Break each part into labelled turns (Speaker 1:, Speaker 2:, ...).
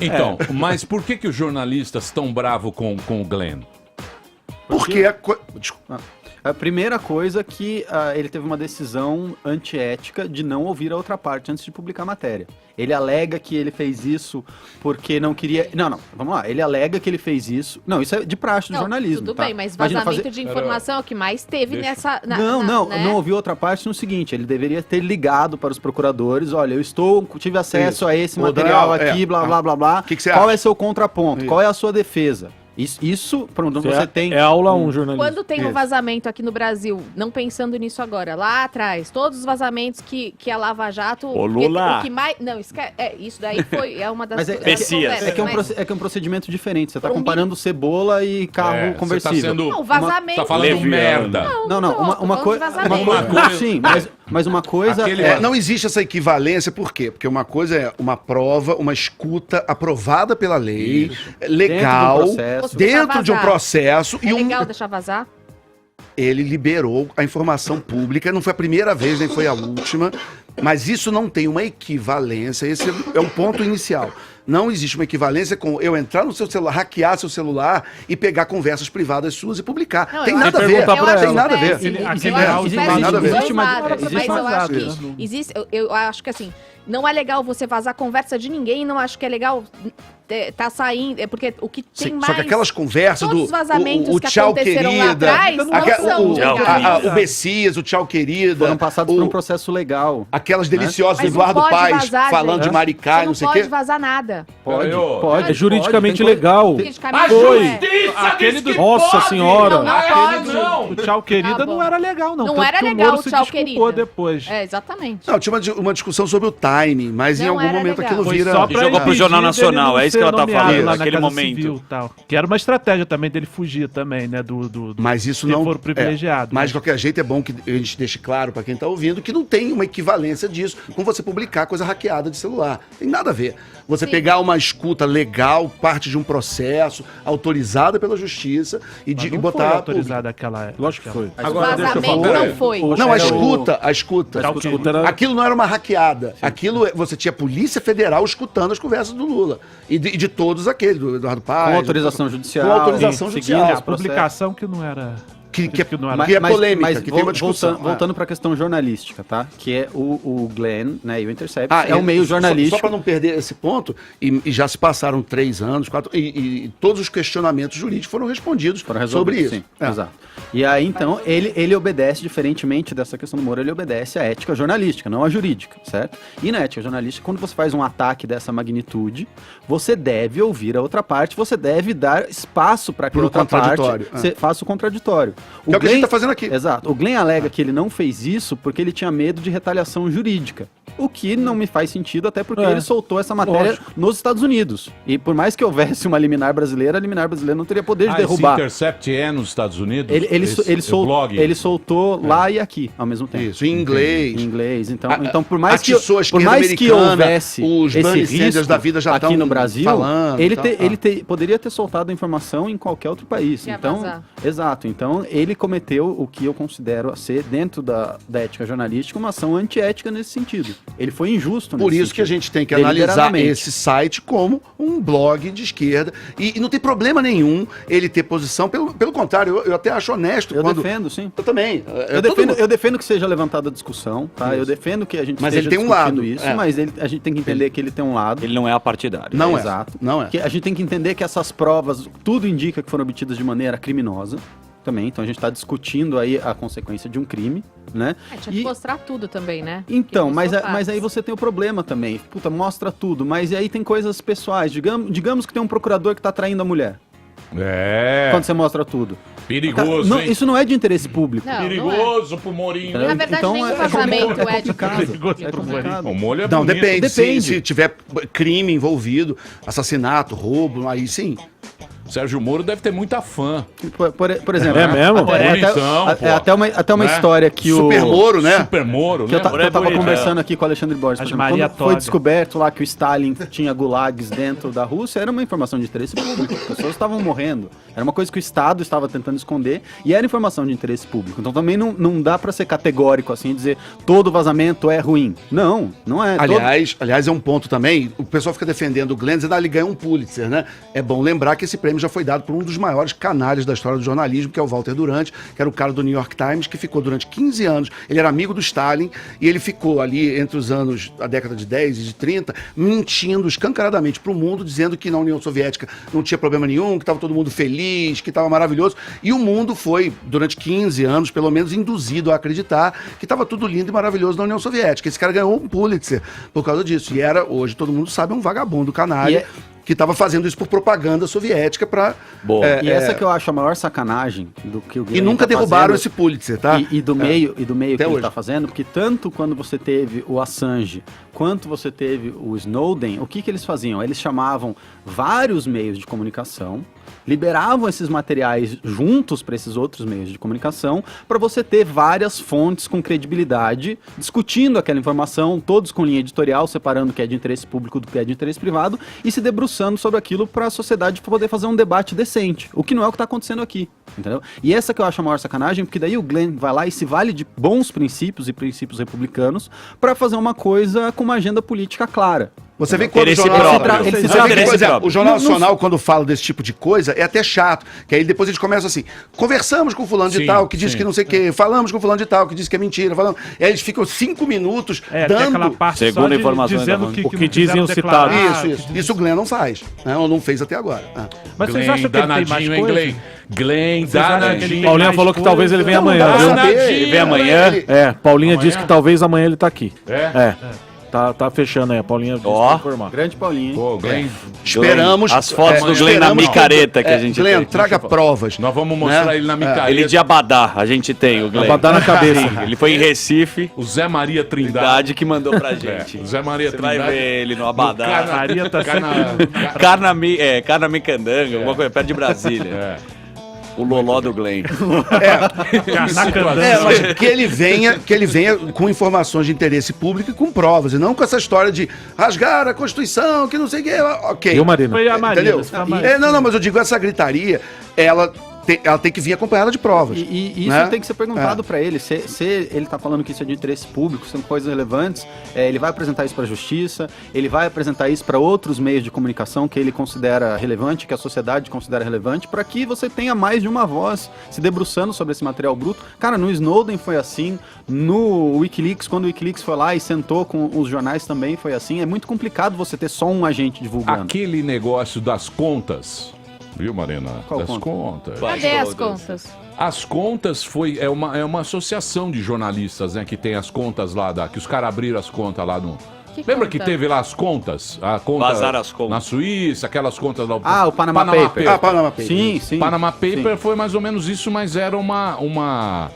Speaker 1: Então, mas por que os jornalistas estão bravos com o Glenn?
Speaker 2: Porque
Speaker 3: A primeira coisa é que ele teve uma decisão antiética de não ouvir a outra parte antes de publicar a matéria. Ele alega que ele fez isso porque não queria... Não, vamos lá. Ele alega que ele fez isso... Não, isso é de praxe do jornalismo.
Speaker 4: Tudo
Speaker 3: tá?
Speaker 4: bem, mas
Speaker 3: Imagina
Speaker 4: vazamento de informação é o que mais teve nessa...
Speaker 3: Não ouviu outra parte no seguinte, ele deveria ter ligado para os procuradores, olha, tive acesso a esse material aqui, blá, blá, blá, blá.
Speaker 2: Que você
Speaker 3: Qual
Speaker 2: acha?
Speaker 3: é seu contraponto? Qual é a sua defesa? Pronto, você tem...
Speaker 5: É aula 1, jornalismo.
Speaker 4: Quando tem um vazamento aqui no Brasil, não pensando nisso agora, lá atrás, todos os vazamentos que a Lava Jato...
Speaker 5: Ô, Lula!
Speaker 4: O que mais... Não, isso daí é uma das...
Speaker 3: Mas
Speaker 5: Messias.
Speaker 3: é que é um procedimento diferente. Você está comparando cebola e carro conversível.
Speaker 1: Você tá sendo...
Speaker 4: Não, vazamento...
Speaker 1: Tá falando merda.
Speaker 3: Uma coisa... Sim, mas uma coisa...
Speaker 2: não existe essa equivalência, por quê? Porque uma coisa é uma prova, uma escuta aprovada pela lei, legal, dentro de um processo.
Speaker 4: É legal deixar vazar?
Speaker 2: Ele liberou a informação pública, não foi a primeira vez, nem foi a última, mas isso não tem uma equivalência, esse é um ponto inicial. Não existe uma equivalência com eu entrar no seu celular, hackear seu celular e pegar conversas privadas suas e publicar.
Speaker 4: Não,
Speaker 2: tem
Speaker 4: eu
Speaker 2: nada a
Speaker 4: acho-
Speaker 2: ver.
Speaker 4: eu acho
Speaker 2: Tem nada a ver.
Speaker 4: péssimo.
Speaker 5: Aquele
Speaker 4: Eu acho
Speaker 5: áudio
Speaker 4: péssimo
Speaker 2: tem nada a ver.
Speaker 4: dos dois
Speaker 3: Existe uma-
Speaker 4: lados,
Speaker 3: existe
Speaker 4: mas eu
Speaker 3: uma-
Speaker 4: acho que existe, eu acho que assim, não é legal você vazar conversa de ninguém, não acho que é legal tá saindo, porque o que tem
Speaker 2: Sim,
Speaker 4: mais...
Speaker 2: só que aquelas conversas
Speaker 4: todos
Speaker 2: do
Speaker 4: os vazamentos
Speaker 2: o
Speaker 4: que
Speaker 2: tchau
Speaker 4: aconteceram lá
Speaker 2: querida,
Speaker 4: atrás não são legais.
Speaker 2: o Messias, o tchau querida,
Speaker 3: Foram passados por um processo legal.
Speaker 2: aquelas deliciosas do
Speaker 4: Mas não
Speaker 2: Eduardo
Speaker 4: pode
Speaker 2: Paes
Speaker 4: vazar,
Speaker 2: falando
Speaker 4: gente.
Speaker 2: de Maricá e
Speaker 4: Você
Speaker 2: não sei o
Speaker 4: pode
Speaker 2: quê.
Speaker 4: vazar nada.
Speaker 3: Pode.
Speaker 5: É juridicamente
Speaker 3: tem
Speaker 5: legal.
Speaker 4: Politicamente
Speaker 5: Foi.
Speaker 4: não é.
Speaker 5: Aquele do... Nossa senhora.
Speaker 4: Não pode.
Speaker 5: O tchau querida
Speaker 4: Tá bom.
Speaker 5: não era legal, não.
Speaker 4: Não
Speaker 5: Tanto
Speaker 4: era
Speaker 5: que o
Speaker 4: legal
Speaker 5: Moro
Speaker 4: o
Speaker 5: se
Speaker 4: tchau
Speaker 5: desculpou
Speaker 4: querida.
Speaker 5: depois.
Speaker 4: É, exatamente.
Speaker 2: Não, tinha uma discussão sobre o timing, mas em
Speaker 4: Não
Speaker 2: algum
Speaker 4: era
Speaker 2: momento
Speaker 4: legal.
Speaker 2: aquilo
Speaker 5: Foi
Speaker 2: vira...
Speaker 5: só
Speaker 6: E
Speaker 5: pra
Speaker 6: jogou pro
Speaker 5: impedir
Speaker 6: Jornal
Speaker 5: dele
Speaker 6: Nacional,
Speaker 5: não
Speaker 6: é isso
Speaker 5: ser
Speaker 6: que ela tá
Speaker 5: nomeado
Speaker 6: falando,
Speaker 5: lá na
Speaker 6: naquele
Speaker 5: Casa
Speaker 6: momento.
Speaker 5: Civil e tal. Que era uma estratégia também dele fugir também, né? Do
Speaker 2: Mas isso
Speaker 5: se
Speaker 2: não...
Speaker 5: for privilegiado.
Speaker 2: Mas de qualquer jeito é bom que a gente deixe claro para quem está ouvindo que não tem uma equivalência disso com você publicar coisa hackeada de celular. Tem nada a ver. Você
Speaker 4: Sim.
Speaker 2: pegar uma escuta legal, parte de um processo, autorizada pela justiça e,
Speaker 5: Mas
Speaker 2: e
Speaker 5: não
Speaker 2: botar...
Speaker 5: foi
Speaker 2: público.
Speaker 5: autorizada aquela...
Speaker 7: Lógico que foi.
Speaker 1: Agora, deixa eu
Speaker 4: Vazamento
Speaker 1: falar.
Speaker 4: não foi.
Speaker 2: Não, a
Speaker 3: Era
Speaker 2: escuta.
Speaker 5: Tchau querida.
Speaker 2: Aquilo não era uma hackeada. Aquilo, você tinha a Polícia Federal escutando as conversas do Lula. E de todos aqueles, do Eduardo Paes.
Speaker 3: Com autorização judicial.
Speaker 2: Com autorização
Speaker 3: seguindo
Speaker 2: judicial.
Speaker 3: os
Speaker 5: A
Speaker 3: processos.
Speaker 5: publicação que não era...
Speaker 2: Que
Speaker 5: não era-
Speaker 2: é polêmica,
Speaker 3: mas
Speaker 2: que tem uma discussão.
Speaker 3: Voltando para a questão jornalística, tá? Que é o Glenn, né, e o Intercept,
Speaker 2: Ah,
Speaker 3: é um meio jornalístico.
Speaker 2: Só para não perder esse ponto, e já se passaram 3 anos, 4, e todos os questionamentos jurídicos foram respondidos
Speaker 3: Foram
Speaker 2: sobre
Speaker 3: resolvidos,
Speaker 2: isso.
Speaker 3: sim, exato. E aí, então, ele obedece, diferentemente dessa questão do Moro, ele obedece à ética jornalística, não à jurídica, certo? E na ética jornalística, quando você faz um ataque dessa magnitude, você deve ouvir a outra parte, você deve dar espaço para que a
Speaker 2: Pro
Speaker 3: outra parte
Speaker 2: contraditório,
Speaker 3: faça o contraditório.
Speaker 2: Que é o que a gente tá fazendo aqui.
Speaker 3: Exato. O Glenn alega que ele não fez isso porque ele tinha medo de retaliação jurídica. O que não me faz sentido, até porque ele soltou essa matéria nos Estados Unidos. E por mais que houvesse uma liminar brasileira, a liminar brasileira não teria poder de
Speaker 1: Esse
Speaker 3: derrubar.
Speaker 1: Intercept é nos Estados Unidos?
Speaker 3: Ele soltou lá e aqui, ao mesmo tempo.
Speaker 2: Isso, em inglês.
Speaker 3: Em inglês. Então,
Speaker 2: A-
Speaker 3: por mais que
Speaker 2: atiçou a
Speaker 3: por mais que
Speaker 2: esquerda
Speaker 3: houvesse
Speaker 2: americana, os
Speaker 3: esse
Speaker 2: Bernie Sanders
Speaker 3: risco
Speaker 2: da vida já
Speaker 3: aqui
Speaker 2: tão
Speaker 3: no Brasil,
Speaker 2: falando
Speaker 3: ele,
Speaker 2: e tal.
Speaker 3: poderia ter soltado a informação em qualquer outro país.
Speaker 4: Ia
Speaker 3: Então,
Speaker 4: vazar.
Speaker 3: exato. Então, ele cometeu o que eu considero a ser, dentro da ética jornalística, uma ação antiética nesse sentido. Ele foi injusto
Speaker 2: Por
Speaker 3: nesse
Speaker 2: isso que a
Speaker 3: sentido.
Speaker 2: gente tem que analisar
Speaker 3: Deliberadamente.
Speaker 2: esse site como um blog de esquerda. E não tem problema nenhum ele ter posição. Pelo contrário, eu até acho honesto.
Speaker 3: Eu
Speaker 2: quando...
Speaker 3: defendo, sim.
Speaker 2: Eu também.
Speaker 3: Eu defendo que seja levantada a discussão, tá? Eu defendo que a gente
Speaker 2: Mas
Speaker 3: esteja
Speaker 2: ele tem um
Speaker 3: discutindo
Speaker 2: lado,
Speaker 3: isso,
Speaker 2: é.
Speaker 3: mas a gente tem que entender que ele tem um lado.
Speaker 6: Ele não é apartidário.
Speaker 2: Não é.
Speaker 3: Exato.
Speaker 2: Não é.
Speaker 3: Que a gente tem que entender que essas provas, tudo indica que foram obtidas de maneira criminosa também. Então a gente está discutindo aí a consequência de um crime, né?
Speaker 4: Tinha que mostrar tudo também, né?
Speaker 3: Então,
Speaker 4: Que
Speaker 3: mas
Speaker 4: isso faz.
Speaker 3: aí você tem o problema também. Puta, mostra tudo, mas e aí tem coisas pessoais. Digamos que tem um procurador que tá traindo a mulher.
Speaker 1: É.
Speaker 3: Quando você mostra tudo.
Speaker 1: Perigoso,
Speaker 3: Não,
Speaker 1: hein?
Speaker 3: isso não é de interesse público.
Speaker 4: Não,
Speaker 1: Perigoso pro Morinho.
Speaker 4: Na verdade,
Speaker 3: Então,
Speaker 4: nenhum
Speaker 3: é
Speaker 4: vazamento é de
Speaker 3: complicado.
Speaker 5: É
Speaker 3: complicado.
Speaker 1: O molho é
Speaker 2: Não,
Speaker 1: bonito.
Speaker 2: depende.
Speaker 3: Depende.
Speaker 2: Se tiver crime envolvido, assassinato, roubo, aí sim.
Speaker 1: Sérgio Moro deve ter muita fã.
Speaker 3: Por exemplo,
Speaker 5: É mesmo?
Speaker 1: Bonitão, pô.
Speaker 3: até uma
Speaker 1: Né?
Speaker 3: história que
Speaker 2: Super Moro, né?
Speaker 1: Super Moro,
Speaker 3: Que
Speaker 1: né?
Speaker 3: eu tava conversando aqui com o Alexandre Borges. por
Speaker 5: As
Speaker 3: exemplo,
Speaker 5: Maria
Speaker 3: quando foi
Speaker 5: Toga.
Speaker 3: descoberto lá que o Stalin tinha gulags dentro da Rússia, era uma informação de interesse público. As pessoas estavam morrendo. Era uma coisa que o Estado estava tentando esconder e era informação de interesse público. Então também não dá pra ser categórico assim e dizer todo vazamento é ruim. Não é.
Speaker 2: Aliás, é um ponto também, o pessoal fica defendendo o Glenn, dizendo ele ganhou um Pulitzer, né? É bom lembrar que esse prêmio já foi dado por um dos maiores canalhas da história do jornalismo, que é o Walter Durante, que era o cara do New York Times, que ficou durante 15 anos, ele era amigo do Stalin, e ele ficou ali entre os anos, a década de 10 e de 30, mentindo escancaradamente pro mundo, dizendo que na União Soviética não tinha problema nenhum, que estava todo mundo feliz, que estava maravilhoso, e o mundo foi, durante 15 anos, pelo menos, induzido a acreditar que estava tudo lindo e maravilhoso na União Soviética. Esse cara ganhou um Pulitzer por causa disso, e era, hoje todo mundo sabe, um vagabundo canalha, que estava fazendo isso por propaganda soviética para...
Speaker 3: E essa que eu acho a maior sacanagem do que o Glenn
Speaker 2: E nunca
Speaker 3: tá
Speaker 2: derrubaram
Speaker 3: fazendo,
Speaker 2: esse Pulitzer, tá?
Speaker 3: E do meio que
Speaker 2: Até
Speaker 3: ele
Speaker 2: hoje.
Speaker 3: tá fazendo, porque tanto quando você teve o Assange, quanto você teve o Snowden, o que eles faziam? Eles chamavam vários meios de comunicação, liberavam esses materiais juntos para esses outros meios de comunicação, para você ter várias fontes com credibilidade, discutindo aquela informação, todos com linha editorial, separando o que é de interesse público do que é de interesse privado, e se debruçando sobre aquilo para a sociedade poder fazer um debate decente, o que não é o que está acontecendo aqui, entendeu? E essa que eu acho a maior sacanagem, porque daí o Glenn vai lá e se vale de bons princípios e princípios republicanos para fazer uma coisa com uma agenda política clara.
Speaker 2: Você vê quando o
Speaker 6: Interesse
Speaker 2: Jornal
Speaker 6: próprio.
Speaker 3: Ele se
Speaker 2: Você vê que,
Speaker 6: Interesse
Speaker 2: por exemplo,
Speaker 6: próprio.
Speaker 2: o Jornal Nacional, quando fala desse tipo de coisa, é até chato. Que aí depois eles começam assim: conversamos com fulano de
Speaker 1: Sim,
Speaker 2: tal, que disse
Speaker 1: sim.
Speaker 2: que não sei o quê, falamos com fulano de tal, que disse que é mentira, falamos. E aí eles ficam 5 minutos
Speaker 5: Tem aquela
Speaker 2: dando.
Speaker 5: parte
Speaker 6: Segundo
Speaker 5: só de
Speaker 6: informação
Speaker 5: dizendo
Speaker 6: da
Speaker 5: que,
Speaker 6: Van.
Speaker 5: que
Speaker 7: O que
Speaker 5: não
Speaker 7: dizem
Speaker 5: quiseram
Speaker 7: os
Speaker 5: declarar,
Speaker 7: citados.
Speaker 5: que
Speaker 2: Isso.
Speaker 5: dizem-
Speaker 2: Isso o Glenn não faz. Né? Ou não fez até agora.
Speaker 5: Mas vocês
Speaker 1: Glenn,
Speaker 5: acham que ele tem mais
Speaker 1: danadinho, hein,
Speaker 5: coisa?
Speaker 1: Glenn? Glenn,
Speaker 5: Vocês acham que ele
Speaker 1: danadinho.
Speaker 5: tem
Speaker 7: Paulinha
Speaker 5: mais
Speaker 7: falou que
Speaker 5: coisa?
Speaker 7: talvez ele venha
Speaker 2: Não,
Speaker 7: amanhã,
Speaker 2: dá pra
Speaker 7: viu?
Speaker 2: saber.
Speaker 1: Danadinho,
Speaker 6: Ele vem amanhã?
Speaker 2: Ele-
Speaker 7: É, Paulinha
Speaker 1: Amanhã?
Speaker 7: disse que talvez amanhã ele tá aqui.
Speaker 1: É?
Speaker 7: Tá fechando aí, a Paulinha disse
Speaker 6: Ó.
Speaker 7: pra informar.
Speaker 3: Grande Paulinho, hein?
Speaker 1: Pô, Glenn,
Speaker 2: Esperamos.
Speaker 6: As fotos do Glenn na
Speaker 2: esperamos
Speaker 6: micareta que a
Speaker 2: quando-
Speaker 6: gente
Speaker 2: Glenn,
Speaker 6: tem.
Speaker 2: traga provas.
Speaker 1: nós vamos mostrar
Speaker 2: Né?
Speaker 1: ele na micareta.
Speaker 6: Ele de Abadá, a gente tem o Glenn.
Speaker 7: Abadá na cabeça.
Speaker 6: Sim, ele foi em Recife,
Speaker 1: O Zé Maria Trindade.
Speaker 6: Trindade que mandou pra gente.
Speaker 1: É, o Zé Maria
Speaker 6: Você
Speaker 1: Trindade.
Speaker 6: vai ver ele no
Speaker 1: No
Speaker 6: Abadá.
Speaker 5: Maria tá
Speaker 6: Carnamicandanga, alguma coisa perto de Brasília.
Speaker 1: É.
Speaker 6: O loló do Glenn.
Speaker 2: Mas que ele venha com informações de interesse público e com provas, e não com essa história de rasgar a Constituição, que não sei o que. Ok.
Speaker 7: Viu, Marina?
Speaker 5: Foi a Marina.
Speaker 2: Entendeu?
Speaker 5: foi a Marina.
Speaker 2: Não, mas eu digo, essa gritaria, ela tem que vir acompanhada de provas.
Speaker 3: E isso
Speaker 2: né?
Speaker 3: tem que ser perguntado pra ele. Se ele tá falando que isso é de interesse público, são coisas relevantes, ele vai apresentar isso pra justiça, ele vai apresentar isso pra outros meios de comunicação que ele considera relevante, que a sociedade considera relevante, pra que você tenha mais de uma voz se debruçando sobre esse material bruto. Cara, no Snowden foi assim, no Wikileaks, quando o Wikileaks foi lá e sentou com os jornais também foi assim. É muito complicado você ter só um agente divulgando.
Speaker 1: Aquele negócio das contas, viu, Marina?
Speaker 3: Qual
Speaker 1: das
Speaker 3: conta?
Speaker 1: contas.
Speaker 4: Cadê as
Speaker 6: Todas.
Speaker 4: contas?
Speaker 1: As contas é uma associação de jornalistas, né? Que tem as contas lá, que os caras abriram as contas lá no...
Speaker 4: Que
Speaker 1: Lembra
Speaker 4: conta?
Speaker 1: que teve lá as contas? A conta
Speaker 6: Vazaram as contas.
Speaker 1: na Suíça, aquelas contas lá...
Speaker 3: Ah, o Panama Paper.
Speaker 2: Ah, Panama Paper.
Speaker 3: Sim, sim.
Speaker 1: Panama Paper
Speaker 3: Sim.
Speaker 1: foi mais ou menos isso, mas era uma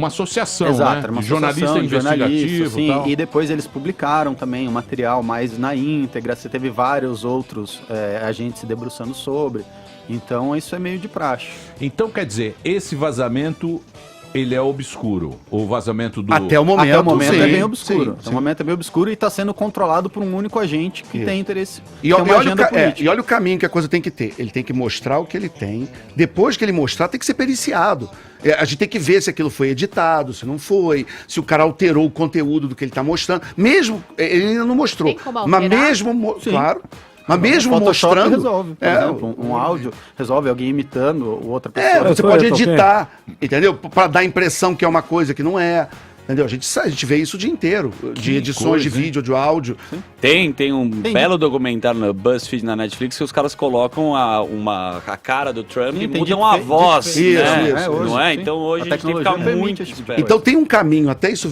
Speaker 1: associação,
Speaker 3: Exato,
Speaker 1: né?
Speaker 3: era uma
Speaker 1: De jornalista
Speaker 3: associação de
Speaker 1: investigativo
Speaker 3: jornalistas,
Speaker 1: e tal.
Speaker 3: sim, e depois eles publicaram também o material mais na íntegra, você teve vários outros agentes se debruçando sobre, então isso é meio de praxe.
Speaker 1: Então, quer dizer, esse vazamento, ele é obscuro. O vazamento do...
Speaker 2: Até o momento,
Speaker 3: Até o momento
Speaker 2: sim,
Speaker 3: é bem obscuro,
Speaker 2: sim,
Speaker 3: até
Speaker 2: sim.
Speaker 3: o momento é bem obscuro e está sendo controlado por um único agente que
Speaker 2: Isso.
Speaker 3: tem interesse,
Speaker 2: E,
Speaker 3: tem
Speaker 2: ó-
Speaker 3: uma
Speaker 2: e olha
Speaker 3: agenda política.
Speaker 2: e olha o caminho que a coisa tem que ter. Ele tem que mostrar o que ele tem. Depois que ele mostrar, tem que ser periciado. A gente tem que ver se aquilo foi editado, se não foi, se o cara alterou o conteúdo do que ele está mostrando. Mesmo, ele ainda não mostrou.
Speaker 4: Tem como
Speaker 2: Mas
Speaker 4: alterar?
Speaker 2: mesmo,
Speaker 3: Sim.
Speaker 2: claro. Mas mesmo
Speaker 3: Photoshop
Speaker 2: mostrando.
Speaker 3: resolve, por exemplo, um áudio resolve alguém imitando outra pessoa.
Speaker 2: Você
Speaker 7: Sou
Speaker 2: pode
Speaker 7: eu, tô
Speaker 2: editar, entendeu? Para dar a impressão que é uma coisa que não é. Entendeu? A gente vê isso o dia inteiro. De edições de
Speaker 1: coisa, hein?
Speaker 2: vídeo, de áudio.
Speaker 6: Tem um belo documentário no BuzzFeed na Netflix que os caras colocam a cara do Trump
Speaker 3: Sim,
Speaker 6: e
Speaker 3: tem
Speaker 6: mudam a voz,
Speaker 2: deepfake.
Speaker 6: né?
Speaker 2: Isso,
Speaker 3: hoje,
Speaker 6: Não é?
Speaker 3: sim.
Speaker 6: Então hoje
Speaker 3: A
Speaker 6: a gente tem que
Speaker 3: tecnologia
Speaker 6: ficar
Speaker 3: permite
Speaker 6: muito
Speaker 3: esse tipo de
Speaker 6: esperto.
Speaker 2: Então tem um caminho até isso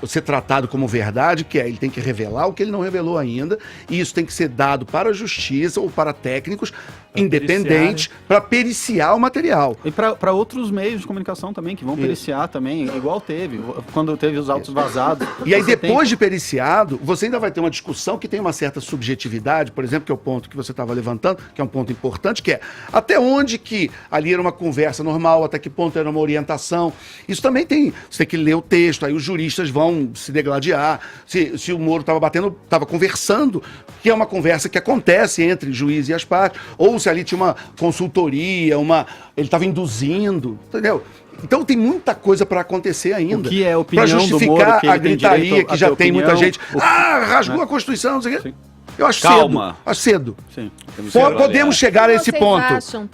Speaker 2: ser tratado como verdade, que é ele tem que revelar o que ele não revelou ainda, e isso tem que ser dado para a justiça ou para técnicos independente para periciar o material.
Speaker 3: E para outros meios de comunicação também, que vão periciar também, igual teve, quando teve os autos vazados.
Speaker 2: E aí,
Speaker 3: você
Speaker 2: depois de periciado, você ainda vai ter uma discussão que tem uma certa subjetividade, por exemplo, que é o ponto que você estava levantando, que é um ponto importante, que é até onde que ali era uma conversa normal, até que ponto era uma orientação. Isso também tem, você tem que ler o texto, aí os juristas vão se degladiar, se o Moro estava conversando, que é uma conversa que acontece entre juiz e as partes, ou se ali tinha uma consultoria, ele estava induzindo, entendeu? Então tem muita coisa para acontecer ainda.
Speaker 3: O que é a opinião
Speaker 2: para justificar
Speaker 3: do Moro, que
Speaker 2: a
Speaker 3: ele tem
Speaker 2: gritaria
Speaker 3: direito
Speaker 2: que
Speaker 3: a
Speaker 2: já
Speaker 3: ter
Speaker 2: tem muita
Speaker 3: opinião,
Speaker 2: gente. Rasgou a Constituição, não sei o quê.
Speaker 3: Sim.
Speaker 2: Eu acho
Speaker 6: Calma.
Speaker 2: cedo. Acho cedo.
Speaker 3: Sim.
Speaker 6: Temos que avaliar.
Speaker 2: Podemos chegar a esse
Speaker 4: Vocês
Speaker 2: ponto.
Speaker 4: acham